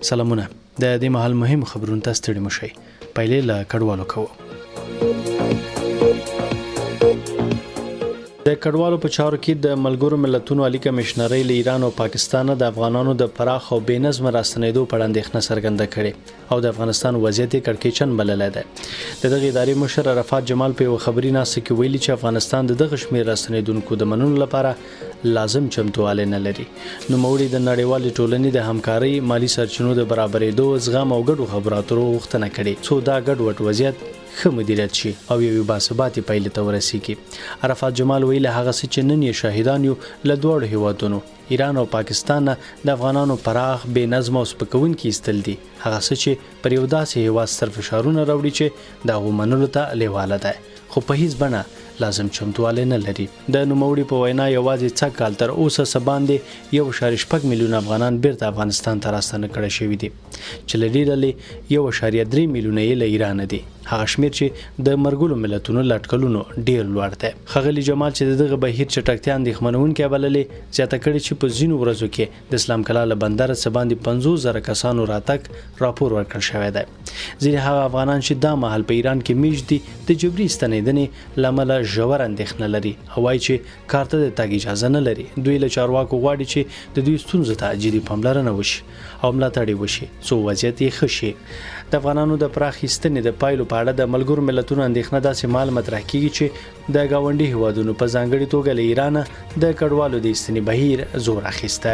سلامونه. د دې مهال مهم خبرونه تاسو ته ډیمو شي. پایلې له کډوالو کوو. د کډوالو په چارو کې د ملګرو ملتونو عالی کمشنرۍ له ایران او پاکستان د افغانانو د پراخ او بې نظم راستنېدو په اړه اندېښنه څرګنده کړې او د افغانستان وضعیت کړکېچن بللی دی. د دغه ادارې مشر عرفات جمال په یو خبري ناسته کې ویلي چې افغانستان د دغه شمېر راستنېدونکو د منلو لپاره لازم چمتووالی نه لري. نوموړي د نړیوالې ټولنې د همکارۍ، مالی سرچینو د برابرېدو، زغم او ګډو خبرو اترو غوښتنه کړې څو دا ګډوډ وضعیت ښه مدیریت شي او یو باثباتې پایلې ته ورسیږي. عرفات جمال ویلي هغه څه چې نن یې شاهدان یو له دواړو هیوادونو ایران او پاکستان د افغانانو پراخ بې نظم او سپکونکي ایستل دي، هغه څه چې پر یو داسې هیواد ستر فشارونه راوړي چې د هغو منلو ته لیواله دی خو په هیڅ بڼه لازم چمتوالی نه لري. د نوموړي په وینا یوازې څه کال تر اوسه څه باندې 1.6 میلیون افغانان بیرته افغانستان ته راستنه کړي شوي دي چې له دې ډلې 1.3 میلیونه یې له ایران دي، هغه شمیر چې د مرګلو ملتونو لټکلونو ډیر لوړ دی. ښاغلي جمال چې دغه بهیر چټکتیا اندېښمنونکې بللې، زیاته کړې چې په ځینو ورځو کې د اسلام کلا له بندره څخه باندې 50,000 کسانو راتګ راپور ورکړل شوی دی. ځینې هغه افغانان چې دا مهال په ایران کې میشت دي د جبري ستنېدنې له امله ژور اندېښنه لري او وایي چې کار ته د تګ اجازه نه لري. دوی له چارواکو غواړي چې د دوی ستونزو ته جدي پاملرنه وشي او ملاتړ وشي څو وضعیت یې ښه شي. د افغانانو د پراخې ستنې د پایلو په اړه د ملګرو ملتونو اندېښنه داسې مال مطرح کیږي چې د ګاونډي هیوادونو په ځانګړي توګه له ایران د کډوالو د ایستنې بهیر زور اخیسته.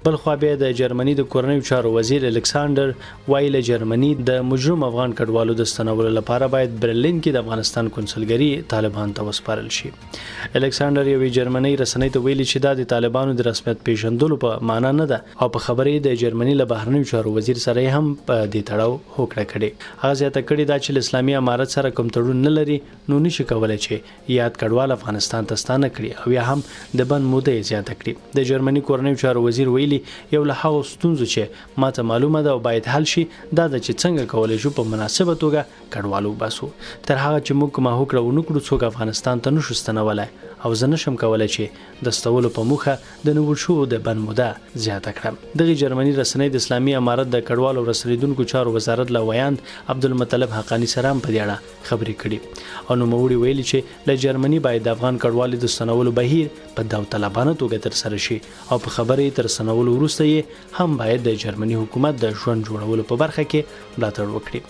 بلخوا بیا د جرمني د کورنیو چارو وزیر الکساندر وایي جرمني د مجرم افغان کډوالو د ستنولو لپاره باید برلین کې د افغانستان کنسولګري طالبان ته وسپارل شي. الکساندر یوې جرمني رسنۍ ته ویلي چې دا د طالبانو د رسمیت پیژندلو په معنا نه ده او په خبرې د جرمني له بهرنیو چارو وزیر سره هم په دې تړاو هوکړه کړې. هغه زیاته کړې دا چې اسلامي امارت سره کوم تړون نه لري نو نشي کولای چې یاد کډوال افغانستان ته ستانه کړي او یا هم د بند موده زیاته کړي. د جرمني کورنیو چارو وزیر ویلي یو له هغو ستونزو چې ماته معلومه ده او باید حل شي دا د چې څنګه کولای شو په مناسبه توګه کډوالو وباسو. تر هغه چې موږ کومه هوکړه ونه کړو څوک افغانستان ته نشو ستنولی او زه نشم کولای چې د ستولو په موخه د نیول شوو د بند موده زیاته کړم. دغه جرمني رسنۍ د اسلامي امارت د کډوالو رسېدونکو چارو وزارت له ویاند عبدالمطلب حقانی سره هم په دې اړه خبرې کړي او نوموړي ویلي چې له جرمني باید د افغان کډوالو د ستنولو بهیر په داوطلبانه توګه ترسره شي او په خبرې تر ستنولو وروسته یې هم باید د جرمني حکومت د ژوند جوړولو په برخه کې ملاتړ وکړي.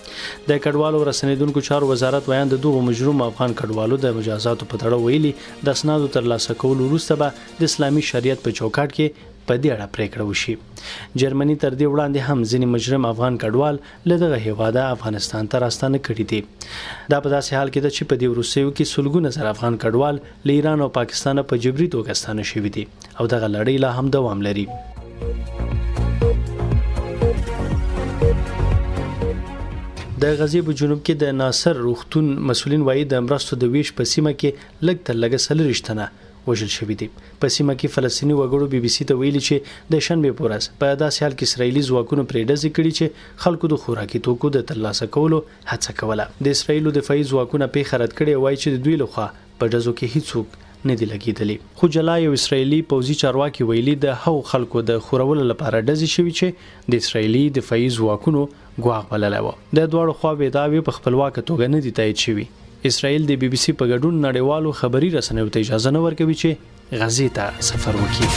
د کډوالو رسېدونکو چارو وزارت ویاند د دغو مجرم افغان کډوالو د مجازاتو په تړاو ویلي د اسنادو ترلاسه کولو وروسته به د اسلامي شریعت په چوکاټ کې په دې اړه پریکړه وشي. جرمني تر دې وړاندې هم ځینې مجرم افغان کډوال له دغه هیواده افغانستان ته راستانه کړي دي. دا په داسې حال کې ده چې په دې وروستیو کې سلګونه زره افغان کډوال له ایران او پاکستان په جبري توګه ستانه شوي دي او دغه لړۍ لا هم دوام لري. د غزې په جنوب کې د ناصر روغتون مسولین وایي د مرستو د ویش په سیمه کې لږ تر لږه 40 تنه وژل شوي دي. په سیمه کې فلسطیني وګړو BBC ته ویلي چې د شنبې په ورځ په داسې حال کې اسرایلي ځواکونو پرې ډزې کړي چې خلکو د خوراکي توکو د ترلاسه کولو هڅه کوله. د اسرایلو دفاعي ځواکونه پیښه رد کړې وایي چې د دوی لخوا په ډزو کې هیڅوک نه دی لګیدلی. خو جلا یو اسرایلی پوځي چارواکي ویلي د هغو خلکو د خورولو لپاره ډزې شوي چې د اسرایلي دفاعي ځواکونو ګواښ بللی و. د دواړو خواوې دعوې په خپلواکه توګه نه دي تایید شوي. اسرائیل د BBC په ګډون نړیوالو خبري رسنیو ته اجازه نه ورکوي چې غزې ته سفر وکړي.